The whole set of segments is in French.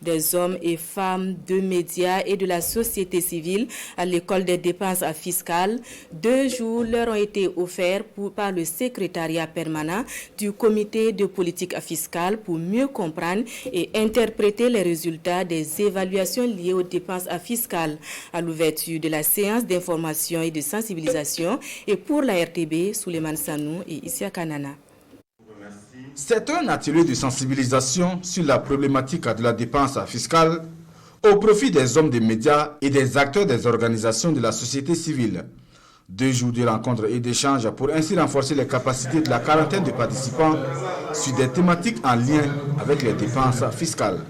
des hommes et femmes de médias et de la société civile à l'école des dépenses fiscales. 2 jours leur ont été offerts par le secrétariat permanent du comité de politique fiscale pour mieux comprendre et interpréter les résultats des évaluations liées aux dépenses fiscales. À l'ouverture de la séance d'information et de sensibilisation et pour la RTB, Souleymane Sanou et Isia Kanana. C'est un atelier de sensibilisation sur la problématique de la dépense fiscale au profit des hommes des médias et des acteurs des organisations de la société civile. 2 jours de rencontres et d'échanges pour ainsi renforcer les capacités de la quarantaine de participants sur des thématiques en lien avec les dépenses fiscales.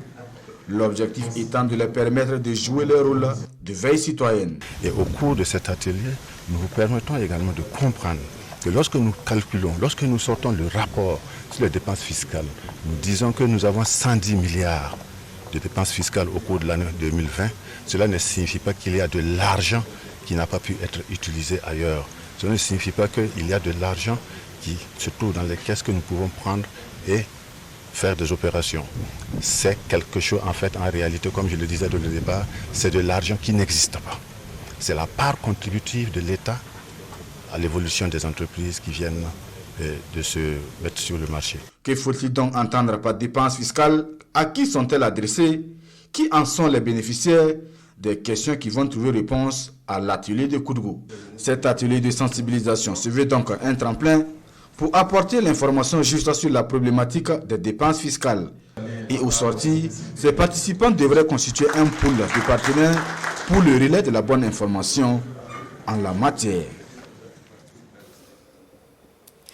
L'objectif étant de leur permettre de jouer leur rôle de veille citoyenne. Et au cours de cet atelier, nous vous permettons également de comprendre que lorsque nous calculons, lorsque nous sortons le rapport sur les dépenses fiscales, nous disons que nous avons 110 milliards de dépenses fiscales au cours de l'année 2020. Cela ne signifie pas qu'il y a de l'argent qui n'a pas pu être utilisé ailleurs. Cela ne signifie pas qu'il y a de l'argent qui se trouve dans les caisses que nous pouvons prendre et faire des opérations. C'est quelque chose, en fait, en réalité, comme je le disais dans le départ, c'est de l'argent qui n'existe pas. C'est la part contributive de l'État à l'évolution des entreprises qui viennent de se mettre sur le marché. Que faut-il donc entendre par dépenses fiscales? À qui sont-elles adressées? Qui en sont les bénéficiaires? Des questions qui vont trouver réponse à l'atelier de Koudgou. Cet atelier de sensibilisation se veut donc un tremplin pour apporter l'information juste sur la problématique des dépenses fiscales. Et au sortir, ces participants devraient constituer un pool de partenaires pour le relais de la bonne information en la matière.